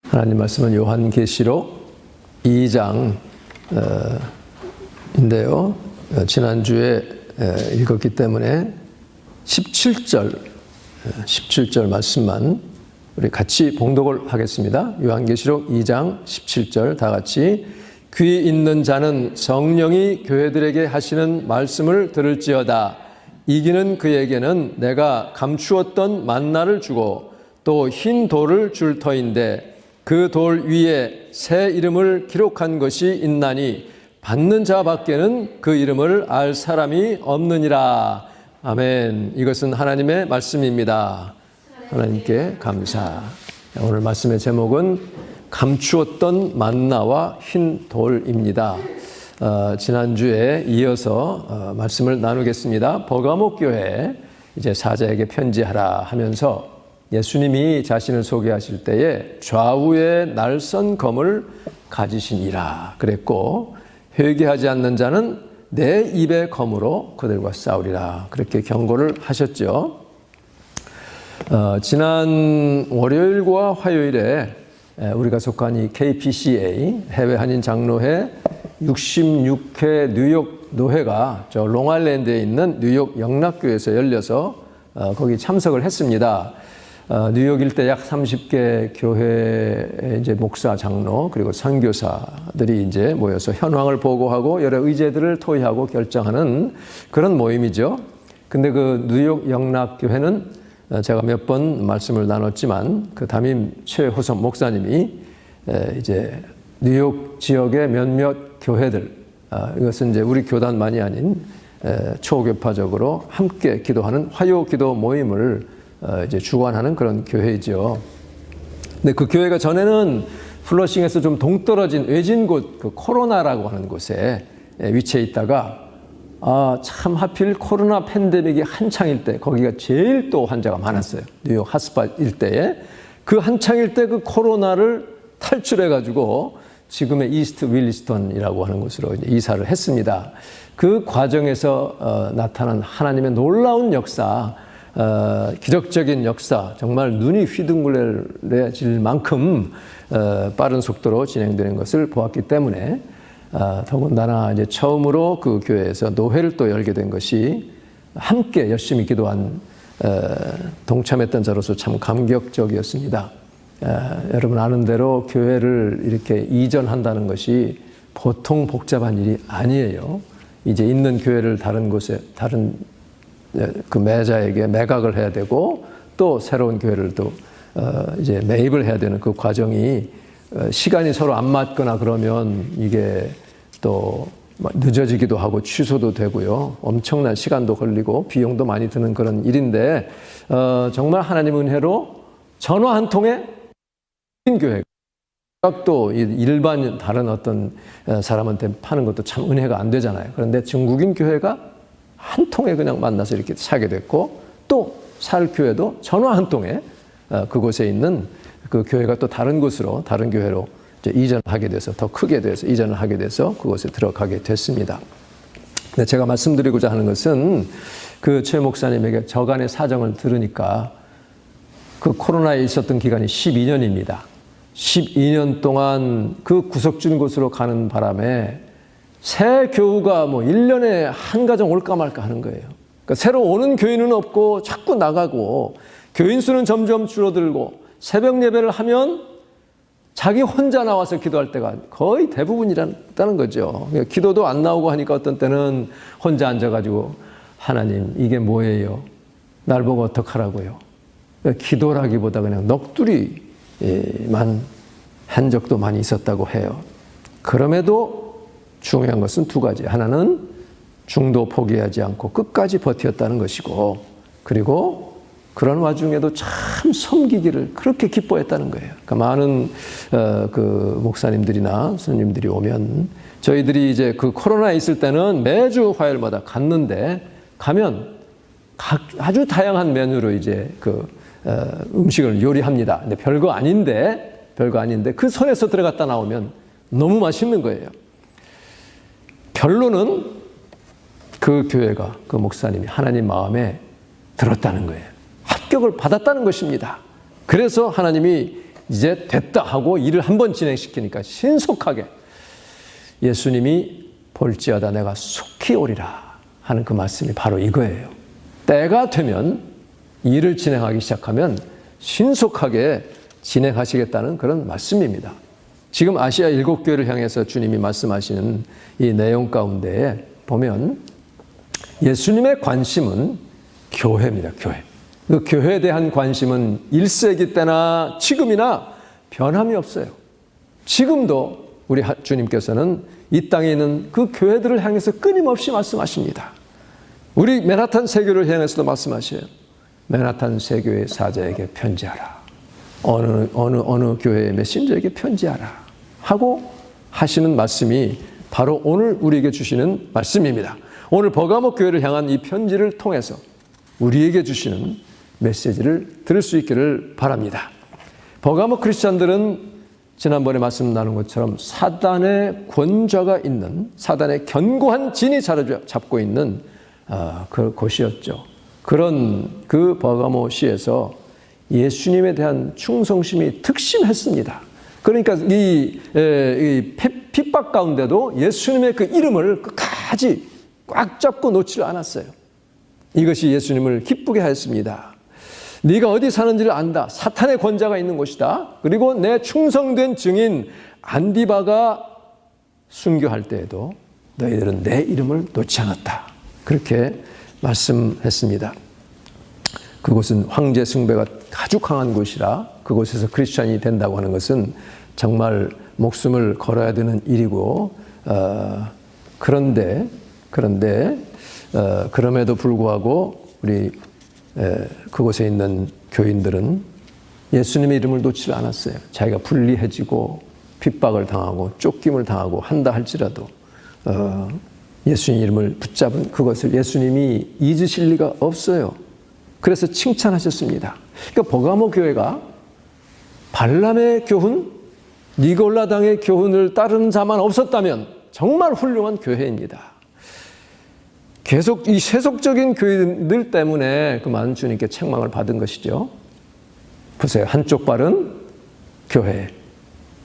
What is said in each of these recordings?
하나님 말씀은 요한계시록 2장인데요. 지난주에 읽었기 때문에 17절 말씀만 우리 같이 봉독을 하겠습니다. 요한계시록 2장 17절 다 같이 귀 있는 자는 성령이 교회들에게 하시는 말씀을 들을지어다. 이기는 그에게는 내가 감추었던 만나를 주고 또 흰 돌을 줄 터인데 그 돌 위에 새 이름을 기록한 것이 있나니 받는 자 밖에는 그 이름을 알 사람이 없느니라. 아멘. 이것은 하나님의 말씀입니다. 하나님께 감사. 오늘 말씀의 제목은 감추었던 만나와 흰 돌입니다. 지난주에 이어서 말씀을 나누겠습니다. 버가모 교회 이제 사자에게 편지하라 하면서 예수님이 자신을 소개하실 때에 좌우에 날선 검을 가지시니라 그랬고, 회개하지 않는 자는 내 입의 검으로 그들과 싸우리라 그렇게 경고를 하셨죠. 지난 월요일과 화요일에 우리가 속한 이 KPCA 해외 한인 장로회 66회 뉴욕 노회가 저 롱아일랜드에 있는 뉴욕 영락교회에서 열려서 거기 참석을 했습니다. 뉴욕 일대 약 30개 교회의 이제 목사, 장로 그리고 선교사들이 이제 모여서 현황을 보고하고 여러 의제들을 토의하고 결정하는 그런 모임이죠. 근데 그 뉴욕 영락교회는 제가 몇 번 말씀을 나눴지만 그 담임 최호섭 목사님이 이제 뉴욕 지역의 몇몇 교회들, 이것은 이제 우리 교단만이 아닌 초교파적으로 함께 기도하는 화요 기도 모임을 이제 주관하는 그런 교회이죠. 근데 그 교회가 전에는 플러싱에서 좀 동떨어진 외진 곳, 그 코로나라고 하는 곳에 위치해 있다가 참 하필 코로나 팬데믹이 한창일 때 거기가 제일 또 환자가 많았어요. 뉴욕 핫스팟 일대에. 그 한창일 때 그 코로나를 탈출해 가지고 지금의 이스트 윌리스턴이라고 하는 곳으로 이제 이사를 했습니다. 그 과정에서 나타난 하나님의 놀라운 역사, 기적적인 역사, 정말 눈이 휘둥그레질 만큼 빠른 속도로 진행되는 것을 보았기 때문에 더군다나 이제 처음으로 그 교회에서 노회를 또 열게 된 것이 함께 열심히 기도한 동참했던 자로서 참 감격적이었습니다. 여러분 아는 대로 교회를 이렇게 이전한다는 것이 보통 복잡한 일이 아니에요. 이제 있는 교회를 다른 곳에 다른 그 매자에게 매각을 해야 되고 또 새로운 교회를 또 이제 매입을 해야 되는 그 과정이 시간이 서로 안 맞거나 그러면 이게 또 늦어지기도 하고 취소도 되고요. 엄청난 시간도 걸리고 비용도 많이 드는 그런 일인데 정말 하나님 은혜로 전화 한 통에 교회가 또 일반 다른 어떤 사람한테 파는 것도 참 은혜가 안 되잖아요. 그런데 중국인 교회가 한 통에 그냥 만나서 이렇게 사게 됐고 또 살 교회도 전화 한 통에 그곳에 있는 그 교회가 또 다른 곳으로 다른 교회로 이제 이전하게 돼서 더 크게 돼서 이전을 하게 돼서 그곳에 들어가게 됐습니다. 근데 제가 말씀드리고자 하는 것은 그 최 목사님에게 저간의 사정을 들으니까 그 코로나에 있었던 기간이 12년입니다. 12년 동안 그 구석진 곳으로 가는 바람에 새 교우가 뭐 1년에 한 가정 올까 말까 하는 거예요. 그러니까 새로 오는 교인은 없고 자꾸 나가고 교인 수는 점점 줄어들고 새벽 예배를 하면 자기 혼자 나와서 기도할 때가 거의 대부분이라는 거죠. 그러니까 기도도 안 나오고 하니까 어떤 때는 혼자 앉아가지고 하나님 이게 뭐예요? 날 보고 어떡하라고요? 그러니까 기도라기보다 그냥 넋두리만 한 적도 많이 있었다고 해요. 그럼에도 중요한 것은 두 가지. 하나는 중도 포기하지 않고 끝까지 버텼다는 것이고, 그리고 그런 와중에도 참 섬기기를 그렇게 기뻐했다는 거예요. 그러니까 많은 그 목사님들이나 스님들이 오면 저희들이 이제 그 코로나에 있을 때는 매주 화요일마다 갔는데 가면 아주 다양한 메뉴로 이제 그 음식을 요리합니다. 근데 별거 아닌데 그 손에서 들어갔다 나오면 너무 맛있는 거예요. 결론은 그 교회가 그 목사님이 하나님 마음에 들었다는 거예요. 합격을 받았다는 것입니다. 그래서 하나님이 이제 됐다 하고 일을 한번 진행시키니까 신속하게 예수님이 볼지어다 내가 속히 오리라 하는 그 말씀이 바로 이거예요. 때가 되면 일을 진행하기 시작하면 신속하게 진행하시겠다는 그런 말씀입니다. 지금 아시아 7교회를 향해서 주님이 말씀하시는 이 내용 가운데 보면 예수님의 관심은 교회입니다. 교회. 그 교회에 대한 관심은 1세기 때나 지금이나 변함이 없어요. 지금도 우리 주님께서는 이 땅에 있는 그 교회들을 향해서 끊임없이 말씀하십니다. 우리 맨하탄 세교를 향해서도 말씀하셔요. 맨하탄 세교의 사자에게 편지하라. 어느 교회의 메신저에게 편지하라. 하고 하시는 말씀이 바로 오늘 우리에게 주시는 말씀입니다. 오늘 버가모 교회를 향한 이 편지를 통해서 우리에게 주시는 메시지를 들을 수 있기를 바랍니다. 버가모 크리스찬들은 지난번에 말씀 나눈 것처럼 사단의 권좌가 있는, 사단의 견고한 진이 자리 잡고 있는 그 곳이었죠. 그런 그 버가모 시에서 예수님에 대한 충성심이 특심했습니다. 그러니까 이 핍박 가운데도 예수님의 그 이름을 끝까지 꽉 잡고 놓지를 않았어요. 이것이 예수님을 기쁘게 하였습니다. 네가 어디 사는지를 안다. 사탄의 권자가 있는 곳이다. 그리고 내 충성된 증인 안디바가 순교할 때에도 너희들은 내 이름을 놓지 않았다. 그렇게 말씀했습니다. 그곳은 황제 숭배가 아주 강한 곳이라 그곳에서 크리스찬이 된다고 하는 것은 정말 목숨을 걸어야 되는 일이고 그럼에도 불구하고 우리 그곳에 있는 교인들은 예수님의 이름을 놓지 않았어요. 자기가 불리해지고 핍박을 당하고 쫓김을 당하고 한다 할지라도 예수님 이름을 붙잡은 그것을 예수님이 잊으실 리가 없어요. 그래서 칭찬하셨습니다. 그러니까 버가모 교회가 발람의 교훈, 니골라당의 교훈을 따르는 자만 없었다면 정말 훌륭한 교회입니다. 계속 이 세속적인 교인들 때문에 그만 주님께 책망을 받은 것이죠. 보세요. 한쪽 발은 교회에,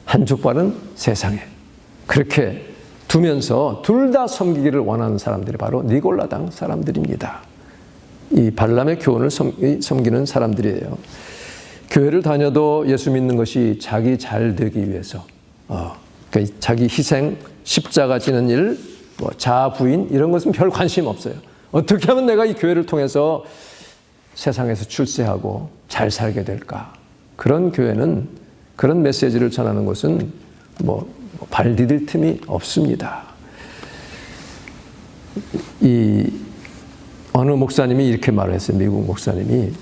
한쪽 발은 세상에. 그렇게 두면서 둘 다 섬기기를 원하는 사람들이 바로 니골라당 사람들입니다. 이 발람의 교훈을 섬기는 사람들이에요. 교회를 다녀도 예수 믿는 것이 자기 잘 되기 위해서, 그러니까 자기 희생, 십자가 지는 일, 자아 부인 이런 것은 별 관심 없어요. 어떻게 하면 내가 이 교회를 통해서 세상에서 출세하고 잘 살게 될까? 그런 교회는, 그런 메시지를 전하는 것은 발 디딜 틈이 없습니다. 어느 목사님이 이렇게 말을 했어요. 미국 목사님이.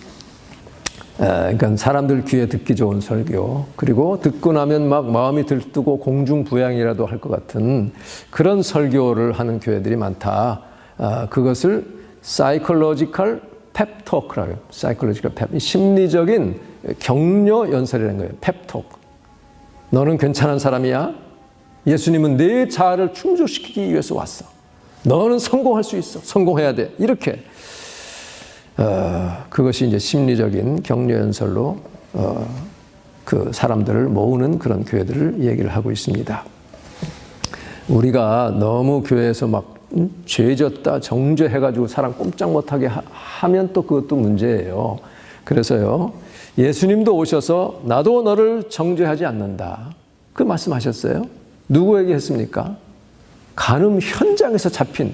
그러니까 사람들 귀에 듣기 좋은 설교, 그리고 듣고 나면 막 마음이 들뜨고 공중부양이라도 할 것 같은 그런 설교를 하는 교회들이 많다. 그것을 psychological pep talk라고 해요. psychological pep, 심리적인 격려 연설이라는 거예요. pep talk. 너는 괜찮은 사람이야. 예수님은 내 자아를 충족시키기 위해서 왔어. 너는 성공할 수 있어. 성공해야 돼. 이렇게. 그것이 이제 심리적인 격려 연설로 그 사람들을 모으는 그런 교회들을 얘기를 하고 있습니다. 우리가 너무 교회에서 막 죄졌다 정죄해가지고 사람 꼼짝 못하게 하면 또 그것도 문제예요. 그래서요, 예수님도 오셔서 나도 너를 정죄하지 않는다. 그 말씀하셨어요. 누구에게 했습니까? 간음 현장에서 잡힌,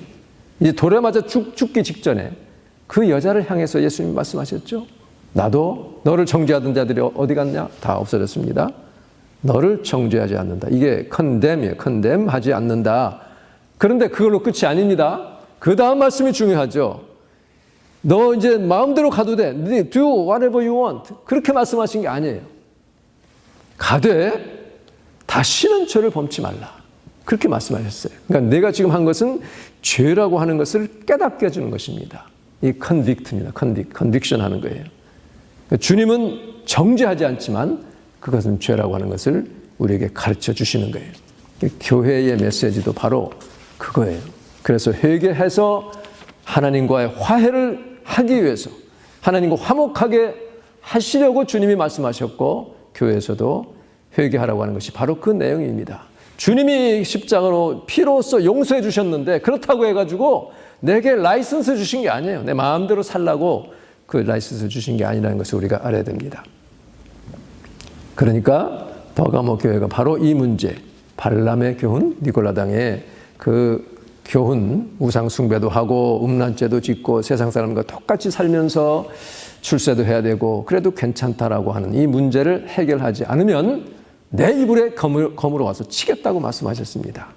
이제 돌에 맞아 죽기 직전에 그 여자를 향해서 예수님 말씀하셨죠. 나도 너를 정죄하던 자들이 어디 갔냐? 다 없어졌습니다. 너를 정죄하지 않는다. 이게 condemn이에요. condemn하지 않는다. 그런데 그걸로 끝이 아닙니다. 그 다음 말씀이 중요하죠. 너 이제 마음대로 가도 돼. Do whatever you want. 그렇게 말씀하신 게 아니에요. 가되 다시는 죄를 범치 말라. 그렇게 말씀하셨어요. 그러니까 내가 지금 한 것은 죄라고 하는 것을 깨닫게 해주는 것입니다. 이 convict입니다. conviction 하는 거예요. 주님은 정죄하지 않지만 그것은 죄라고 하는 것을 우리에게 가르쳐 주시는 거예요. 교회의 메시지도 바로 그거예요. 그래서 회개해서 하나님과의 화해를 하기 위해서, 하나님과 화목하게 하시려고 주님이 말씀하셨고, 교회에서도 회개하라고 하는 것이 바로 그 내용입니다. 주님이 십자가로 피로써 용서해 주셨는데 그렇다고 해가지고 내게 라이선스 주신 게 아니에요. 내 마음대로 살라고 그 라이선스 주신 게 아니라는 것을 우리가 알아야 됩니다. 그러니까 버가모 교회가 바로 이 문제, 발람의 교훈, 니골라당의 그 교훈, 우상 숭배도 하고 음란죄도 짓고 세상 사람과 똑같이 살면서 출세도 해야 되고 그래도 괜찮다라고 하는 이 문제를 해결하지 않으면 내 이불에 검으로 와서 치겠다고 말씀하셨습니다.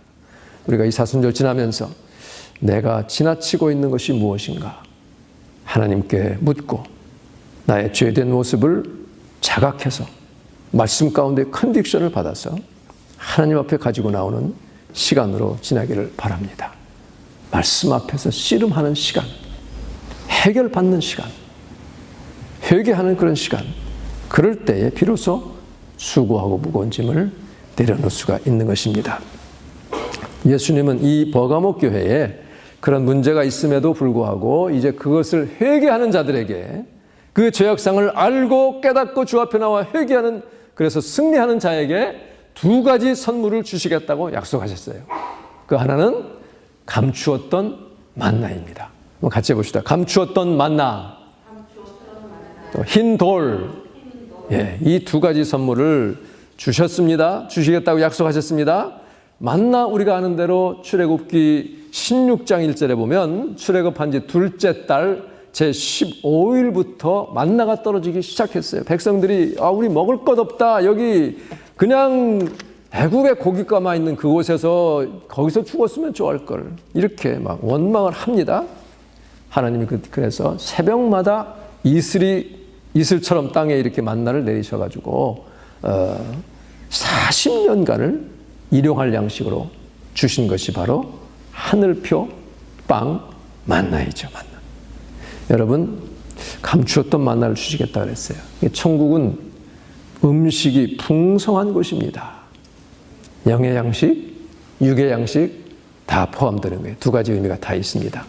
우리가 이 사순절 지나면서 내가 지나치고 있는 것이 무엇인가 하나님께 묻고 나의 죄된 모습을 자각해서 말씀 가운데 컨빅션을 받아서 하나님 앞에 가지고 나오는 시간으로 지나기를 바랍니다. 말씀 앞에서 씨름하는 시간, 해결받는 시간, 회개하는 그런 시간, 그럴 때에 비로소 수고하고 무거운 짐을 내려놓을 수가 있는 것입니다. 예수님은 이 버가모 교회에 그런 문제가 있음에도 불구하고 이제 그것을 회개하는 자들에게 그 죄악상을 알고 깨닫고 주 앞에 나와 회개하는, 그래서 승리하는 자에게 두 가지 선물을 주시겠다고 약속하셨어요. 그 하나는 감추었던 만나입니다. 한번 같이 해봅시다. 감추었던 만나, 또 흰 돌. 예, 이 두 가지 선물을 주셨습니다. 주시겠다고 약속하셨습니다. 만나 우리가 아는 대로 출애굽기 16장 1절에 보면 출애굽한 지 둘째 달 제15일부터 만나가 떨어지기 시작했어요. 백성들이 우리 먹을 것 없다. 여기 그냥 애국의 고깃가마 있는 그곳에서 거기서 죽었으면 좋을 걸. 이렇게 막 원망을 합니다. 하나님이 그래서 새벽마다 이슬처럼 땅에 이렇게 만나를 내리셔가지고 40년간을 일용할 양식으로 주신 것이 바로 하늘표 빵 만나이죠. 만나. 여러분, 감추었던 만나를 주시겠다 그랬어요. 천국은 음식이 풍성한 곳입니다. 영의 양식, 육의 양식 다 포함되는 거예요. 두 가지 의미가 다 있습니다.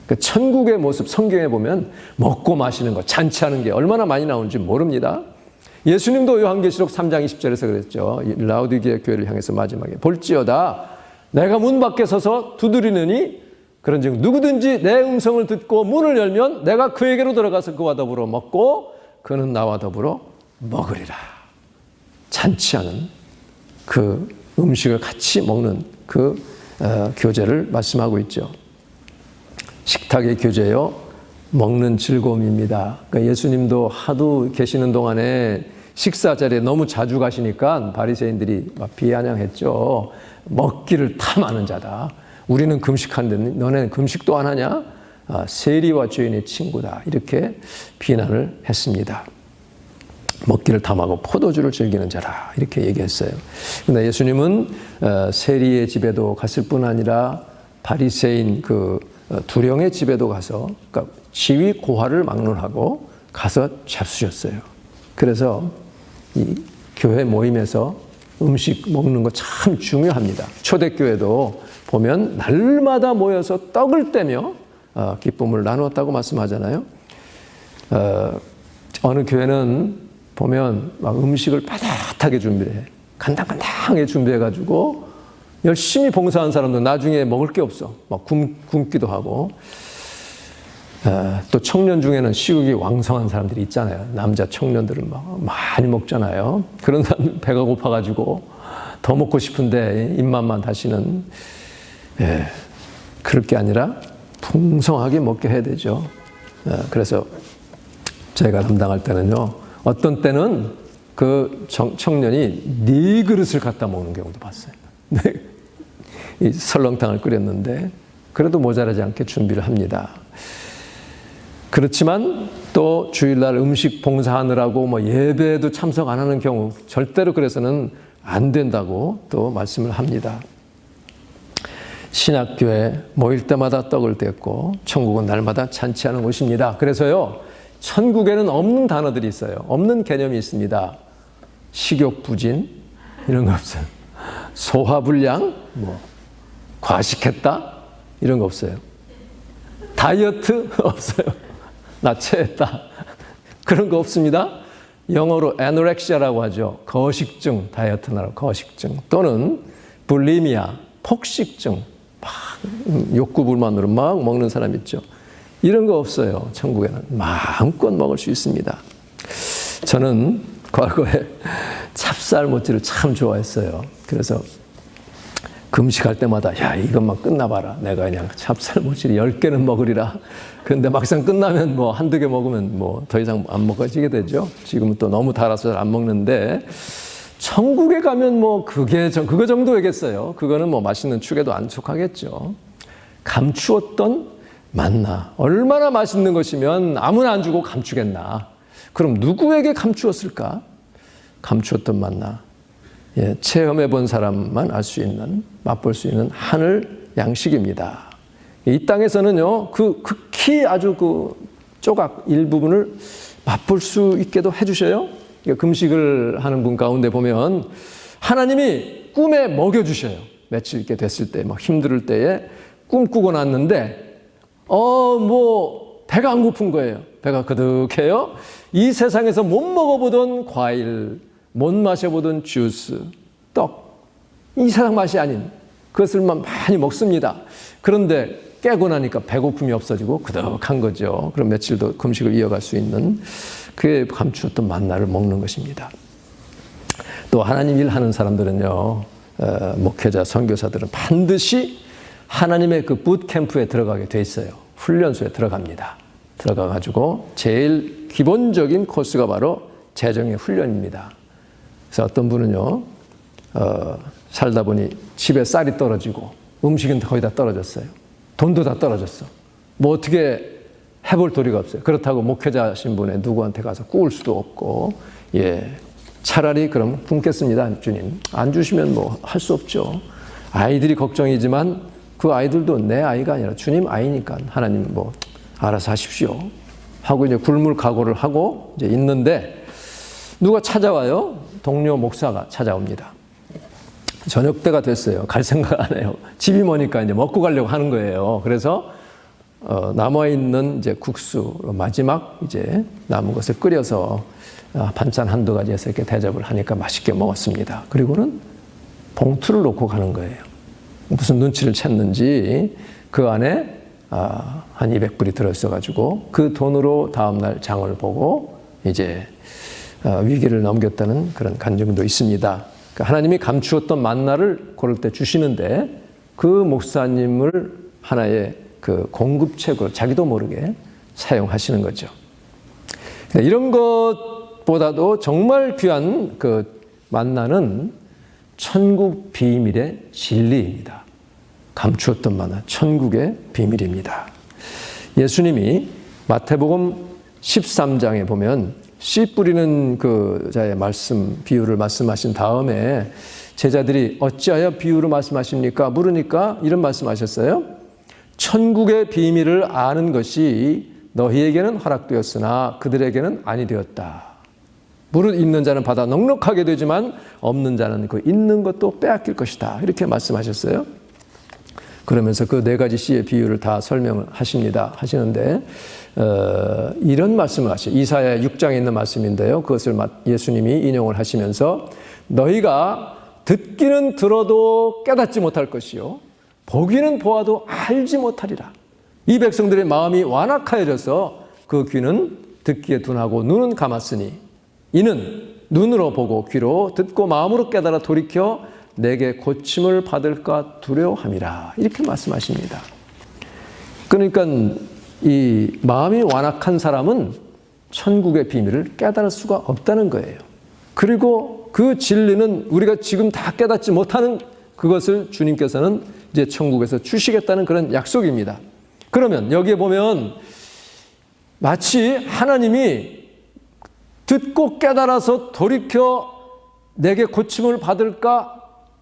그 천국의 모습 성경에 보면 먹고 마시는 것, 잔치하는 게 얼마나 많이 나오는지 모릅니다. 예수님도 요한계시록 3장 20절에서 그랬죠. 라오디게아 교회를 향해서 마지막에 볼지어다 내가 문 밖에 서서 두드리느니 그런즉 누구든지 내 음성을 듣고 문을 열면 내가 그에게로 들어가서 그와 더불어 먹고 그는 나와 더불어 먹으리라. 잔치하는 그 음식을 같이 먹는 그 교제를 말씀하고 있죠. 식탁의 교제요, 먹는 즐거움입니다. 그러니까 예수님도 하도 계시는 동안에 식사 자리에 너무 자주 가시니까 바리새인들이 막 비아냥했죠. 먹기를 탐하는 자다. 우리는 금식하는데 너네는 금식도 안 하냐? 세리와 죄인의 친구다. 이렇게 비난을 했습니다. 먹기를 탐하고 포도주를 즐기는 자라. 이렇게 얘기했어요. 그런데 예수님은 세리의 집에도 갔을 뿐 아니라 바리새인 그 두령의 집에도 가서, 그러니까 지위 고하를 막론하고 가서 잡수셨어요. 그래서 이 교회 모임에서 음식 먹는 거 참 중요합니다. 초대교회도 보면 날마다 모여서 떡을 떼며 기쁨을 나누었다고 말씀하잖아요. 어느 교회는 보면 막 음식을 빠듯하게 준비해. 간당간당하게 준비해가지고 열심히 봉사한 사람도 나중에 먹을 게 없어. 막 굶기도 하고. 또 청년 중에는 식욕이 왕성한 사람들이 있잖아요. 남자 청년들은 막 많이 먹잖아요. 그런 사람 배가 고파가지고 더 먹고 싶은데 입맛만 다시는. 그럴 게 아니라 풍성하게 먹게 해야 되죠. 그래서 제가 담당할 때는요, 어떤 때는 그 청년이 4그릇을 갖다 먹는 경우도 봤어요. 이 설렁탕을 끓였는데 그래도 모자라지 않게 준비를 합니다. 그렇지만 또 주일날 음식 봉사하느라고 뭐 예배에도 참석 안 하는 경우 절대로 그래서는 안 된다고 또 말씀을 합니다. 신학교에 모일 때마다 떡을 뗐고 천국은 날마다 잔치하는 곳입니다. 그래서요, 천국에는 없는 단어들이 있어요. 없는 개념이 있습니다. 식욕부진 이런 거 없어요. 소화불량, 뭐 과식했다 이런 거 없어요. 다이어트 없어요. 나 체했다 그런 거 없습니다. 영어로 애노렉시아라고 하죠. 거식증, 다이어트나라 거식증 또는 불리미아, 폭식증, 막 욕구 불만으로 막 먹는 사람 있죠. 이런 거 없어요. 천국에는 마음껏 먹을 수 있습니다. 저는 과거에 찹쌀모찌를 참 좋아했어요. 그래서 금식할 때마다 야 이것만 끝나봐라. 내가 그냥 찹쌀모찌를 10개는 먹으리라. 그런데 막상 끝나면 뭐 한두 개 먹으면 뭐 더 이상 안 먹어지게 되죠. 지금은 또 너무 달아서 잘 안 먹는데 천국에 가면 뭐 그거 정도겠어요. 그거는 뭐 맛있는 축에도 안 속하겠죠. 감추었던 만나. 얼마나 맛있는 것이면 아무나 안 주고 감추겠나. 그럼 누구에게 감추었을까? 감추었던 만나. 예, 체험해 본 사람만 알 수 있는, 맛볼 수 있는 하늘 양식입니다. 이 땅에서는요, 극히 아주 조각 일부분을 맛볼 수 있게도 해주셔요. 금식을 하는 분 가운데 보면 하나님이 꿈에 먹여주셔요. 며칠 이렇게 됐을 때, 막 힘들 때에 꿈꾸고 났는데, 배가 안 고픈 거예요. 배가 그득해요. 이 세상에서 못 먹어보던 과일, 못 마셔보던 주스, 떡, 이 세상 맛이 아닌 그것을만 많이 먹습니다. 그런데 깨고 나니까 배고픔이 없어지고 그득한 거죠. 그럼 며칠 더 금식을 이어갈 수 있는 그의 감추었던 만나를 먹는 것입니다. 또 하나님 일하는 사람들은요, 목회자, 선교사들은 반드시 하나님의 그 붓캠프에 들어가게 돼 있어요. 훈련소에 들어갑니다. 들어가가지고 제일 기본적인 코스가 바로 재정의 훈련입니다. 그래서 어떤 분은요, 살다 보니 집에 쌀이 떨어지고 음식은 거의 다 떨어졌어요. 돈도 다 떨어졌어. 뭐 어떻게 해볼 도리가 없어요. 그렇다고 목회자 신분에 누구한테 가서 꾸을 수도 없고, 차라리 그럼 굶겠습니다, 주님. 안 주시면 뭐 할 수 없죠. 아이들이 걱정이지만 그 아이들도 내 아이가 아니라 주님 아이니까 하나님 뭐 알아서 하십시오 하고 이제 굶을 각오를 하고 이제 있는데 누가 찾아와요? 동료 목사가 찾아옵니다. 저녁 때가 됐어요. 갈 생각 안 해요. 집이 머니까 이제 먹고 가려고 하는 거예요. 그래서 남아있는 이제 국수 마지막 이제 남은 것을 끓여서 반찬 한두 가지 해서 이렇게 대접을 하니까 맛있게 먹었습니다. 그리고는 봉투를 놓고 가는 거예요. 무슨 눈치를 챘는지 그 안에 한 200불이 들어있어가지고 그 돈으로 다음날 장을 보고 이제 위기를 넘겼다는 그런 간증도 있습니다. 그러니까 하나님이 감추었던 만나를 고를 때 주시는데 그 목사님을 하나의 그 공급책으로 자기도 모르게 사용하시는 거죠. 이런 것보다도 정말 귀한 그 만나는 천국 비밀의 진리입니다. 감추었던 만나, 천국의 비밀입니다. 예수님이 마태복음 13장에 보면 씨 뿌리는 그 자의 비유를 말씀하신 다음에 제자들이 어찌하여 비유로 말씀하십니까? 물으니까 이런 말씀하셨어요. 천국의 비밀을 아는 것이 너희에게는 허락되었으나 그들에게는 아니 되었다. 무릇 있는 자는 받아 넉넉하게 되지만 없는 자는 그 있는 것도 빼앗길 것이다. 이렇게 말씀하셨어요. 그러면서 그 4가지 씨의 비유를 다 설명을 하시는데 이런 말씀을 하셔요. 이사야 6장에 있는 말씀인데요. 그것을 예수님이 인용을 하시면서 너희가 듣기는 들어도 깨닫지 못할 것이요 보기는 보아도 알지 못하리라. 이 백성들의 마음이 완악하여져서 그 귀는 듣기에 둔하고 눈은 감았으니 이는 눈으로 보고 귀로 듣고 마음으로 깨달아 돌이켜 내게 고침을 받을까 두려워함이라. 이렇게 말씀하십니다. 그러니까 이 마음이 완악한 사람은 천국의 비밀을 깨달을 수가 없다는 거예요. 그리고 그 진리는 우리가 지금 다 깨닫지 못하는 그것을 주님께서는 이제 천국에서 주시겠다는 그런 약속입니다. 그러면 여기에 보면 마치 하나님이 듣고 깨달아서 돌이켜 내게 고침을 받을까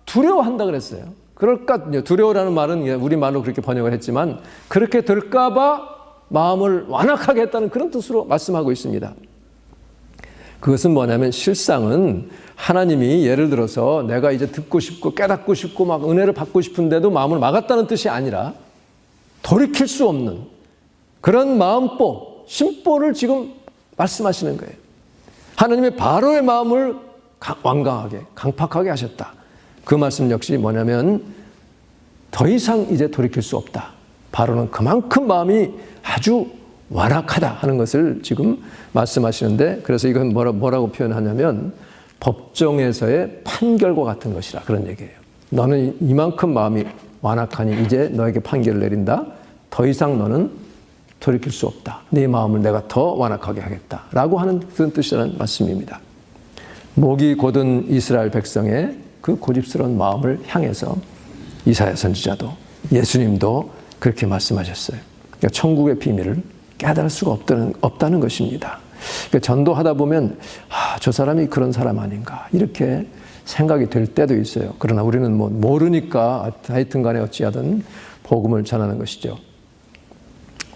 두려워한다 그랬어요. 그럴까, 두려워라는 말은 우리말로 그렇게 번역을 했지만 그렇게 될까봐 마음을 완악하게 했다는 그런 뜻으로 말씀하고 있습니다. 그것은 뭐냐면 실상은 하나님이 예를 들어서 내가 이제 듣고 싶고 깨닫고 싶고 막 은혜를 받고 싶은데도 마음을 막았다는 뜻이 아니라 돌이킬 수 없는 그런 마음보, 심보를 지금 말씀하시는 거예요. 하나님의 바로의 마음을 완강하게, 강팍하게 하셨다. 그 말씀 역시 뭐냐면 더 이상 이제 돌이킬 수 없다. 바로는 그만큼 마음이 아주 완악하다 하는 것을 지금 말씀하시는데, 그래서 이건 뭐라고 표현하냐면 법정에서의 판결과 같은 것이라, 그런 얘기예요. 너는 이만큼 마음이 완악하니 이제 너에게 판결을 내린다. 더 이상 너는 돌이킬 수 없다. 네 마음을 내가 더 완악하게 하겠다. 라고 하는 그런 뜻이라는 말씀입니다. 목이 곧은 이스라엘 백성의 그 고집스러운 마음을 향해서 이사야 선지자도 예수님도 그렇게 말씀하셨어요. 그러니까 천국의 비밀을 깨달을 수가 없다는 것입니다. 그러니까 전도하다 보면 저 사람이 그런 사람 아닌가 이렇게 생각이 될 때도 있어요. 그러나 우리는 모르니까 하여튼 간에 어찌하든 복음을 전하는 것이죠.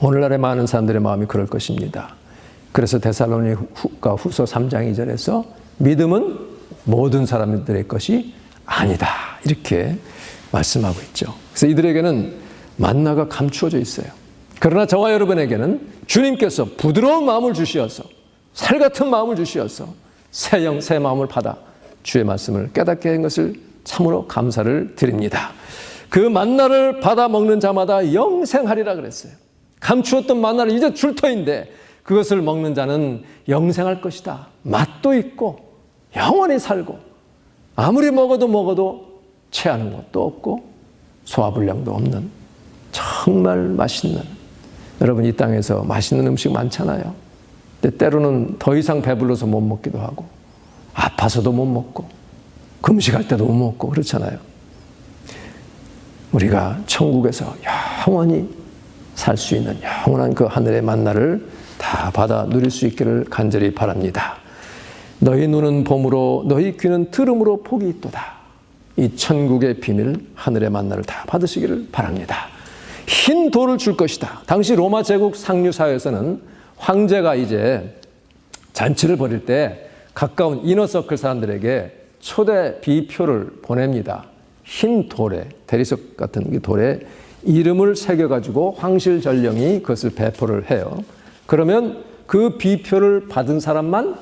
오늘날의 많은 사람들의 마음이 그럴 것입니다. 그래서 데살로니가 후서 3장 2절에서 믿음은 모든 사람들의 것이 아니다, 이렇게 말씀하고 있죠. 그래서 이들에게는 만나가 감추어져 있어요. 그러나 저와 여러분에게는 주님께서 부드러운 마음을 주시어서, 살 같은 마음을 주시어서 새 마음을 받아 주의 말씀을 깨닫게 한 것을 참으로 감사를 드립니다. 그 만나를 받아 먹는 자마다 영생하리라 그랬어요. 감추었던 만나를 이제 줄 터인데 그것을 먹는 자는 영생할 것이다. 맛도 있고 영원히 살고 아무리 먹어도 체하는 것도 없고 소화불량도 없는 정말 맛있는, 여러분 이 땅에서 맛있는 음식 많잖아요. 근데 때로는 더 이상 배불러서 못 먹기도 하고 아파서도 못 먹고 금식할 때도 못 먹고 그렇잖아요. 우리가 천국에서 영원히 살 수 있는 영원한 그 하늘의 만나를 다 받아 누릴 수 있기를 간절히 바랍니다. 너희 눈은 봄으로 너희 귀는 들음으로 복이 있도다. 이 천국의 비밀, 하늘의 만나를 다 받으시기를 바랍니다. 흰 돌을 줄 것이다. 당시 로마 제국 상류 사회에서는 황제가 이제 잔치를 벌일 때 가까운 이너서클 사람들에게 초대 비표를 보냅니다. 흰 돌에, 대리석 같은 돌에 이름을 새겨가지고 황실전령이 그것을 배포를 해요. 그러면 그 비표를 받은 사람만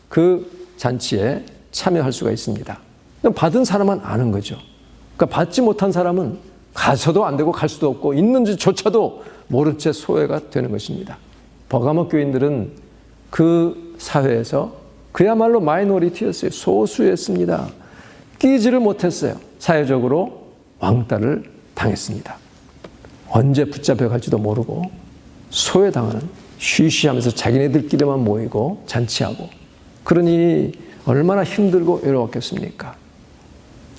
그 잔치에 참여할 수가 있습니다. 받은 사람만 아는 거죠. 그러니까 받지 못한 사람은 가서도 안 되고 갈 수도 없고 있는지조차도 모른 채 소외가 되는 것입니다. 버가모 교인들은 그 사회에서 그야말로 마이너리티였어요. 소수였습니다. 끼지를 못했어요. 사회적으로 왕따를 당했습니다. 언제 붙잡혀 갈지도 모르고 소외당하는, 쉬쉬하면서 자기네들끼리만 모이고 잔치하고, 그러니 얼마나 힘들고 외로웠겠습니까?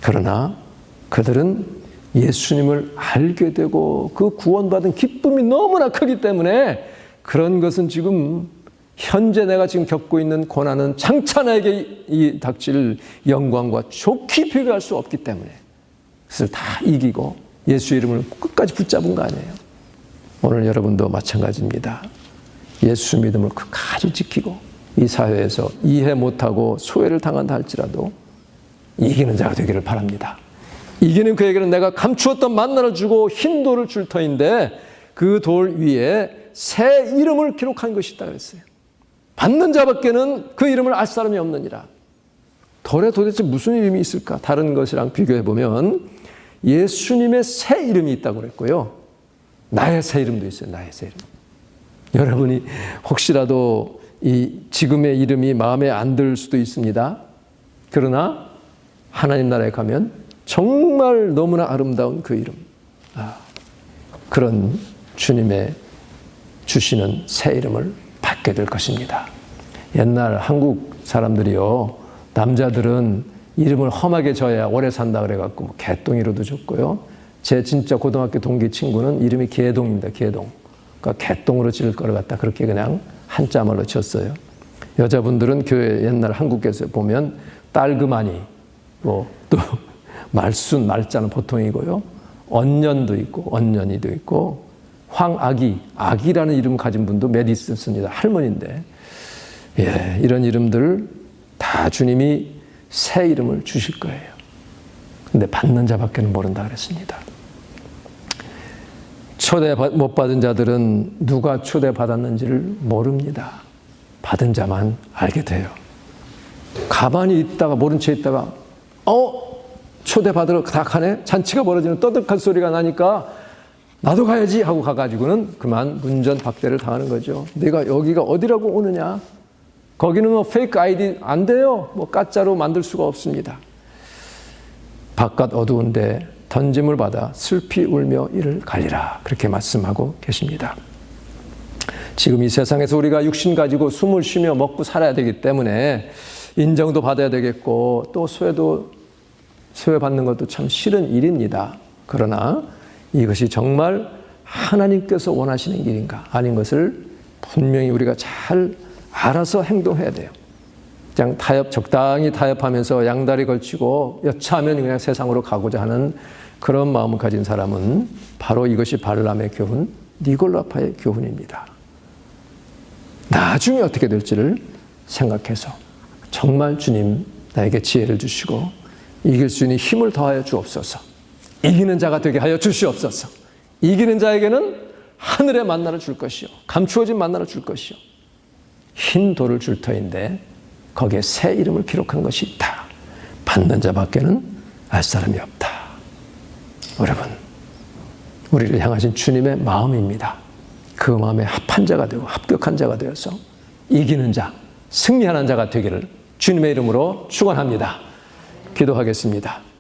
그러나 그들은 예수님을 알게 되고 그 구원받은 기쁨이 너무나 크기 때문에 그런 것은 지금 현재 내가 지금 겪고 있는 고난은 장차 나에게 이 닥칠 영광과 좋게 비교할 수 없기 때문에 그것을 다 이기고 예수 이름을 끝까지 붙잡은 거 아니에요. 오늘 여러분도 마찬가지입니다. 예수 믿음을 끝까지 지키고 이 사회에서 이해 못하고 소외를 당한다 할지라도 이기는 자가 되기를 바랍니다. 이기는 그에게는 내가 감추었던 만나를 주고 흰 돌을 줄 터인데 그 돌 위에 새 이름을 기록한 것이다 그랬어요. 받는 자밖에는 그 이름을 알 사람이 없느니라. 돌에 도대체 무슨 이름이 있을까? 다른 것이랑 비교해보면 예수님의 새 이름이 있다고 그랬고요. 나의 새 이름도 있어요. 나의 새 이름. 여러분이 혹시라도 이 지금의 이름이 마음에 안 들 수도 있습니다. 그러나 하나님 나라에 가면 정말 너무나 아름다운 그 이름, 그런 주님의 주시는 새 이름을 받게 될 것입니다. 옛날 한국 사람들이요, 남자들은 이름을 험하게 져야 오래 산다 그래갖고 개똥이로도 줬고요. 제 진짜 고등학교 동기 친구는 이름이 개동입니다. 개동. 그러니까 개똥으로 지을 거를 갖다 그렇게 그냥 한자말로 쳤어요. 여자분들은 교회 옛날 한국에서 보면 딸그마니, 또 말순, 말자는 보통이고요. 언년도 있고 언년이도 있고 황아기, 아기라는 이름 가진 분도 몇 있었습니다. 할머니인데, 이런 이름들 다 주님이 새 이름을 주실 거예요. 근데 받는 자밖에는 모른다 그랬습니다. 초대 못 받은 자들은 누가 초대받았는지를 모릅니다. 받은 자만 알게 돼요. 가만히 있다가 모른 채 있다가 초대받으러 다 가네? 잔치가 벌어지는 떠들썩한 소리가 나니까 나도 가야지 하고 가가지고는 그만 문전박대를 당하는 거죠. 내가 여기가 어디라고 오느냐? 거기는 뭐 페이크 아이디 안 돼요. 뭐 가짜로 만들 수가 없습니다. 바깥 어두운데 던짐을 받아 슬피 울며 이를 갈리라. 그렇게 말씀하고 계십니다. 지금 이 세상에서 우리가 육신 가지고 숨을 쉬며 먹고 살아야 되기 때문에 인정도 받아야 되겠고 또 소외받는 것도 참 싫은 일입니다. 그러나 이것이 정말 하나님께서 원하시는 길인가 아닌 것을 분명히 우리가 잘 알아서 행동해야 돼요. 그냥 적당히 타협하면서 양다리 걸치고 여차하면 그냥 세상으로 가고자 하는 그런 마음을 가진 사람은 바로 이것이 발람의 교훈, 니골라파의 교훈입니다. 나중에 어떻게 될지를 생각해서 정말 주님 나에게 지혜를 주시고 이길 수 있는 힘을 더하여 주옵소서. 이기는 자가 되게 하여 주시옵소서. 이기는 자에게는 하늘의 만나를 줄 것이요 감추어진 만나를 줄 것이요 흰 돌을 줄 터인데 거기에 새 이름을 기록한 것이 있다. 받는 자밖에는 알 사람이 없다. 여러분, 우리를 향하신 주님의 마음입니다. 그 마음에 합한 자가 되고 합격한 자가 되어서 이기는 자, 승리하는 자가 되기를 주님의 이름으로 축원합니다. 기도하겠습니다.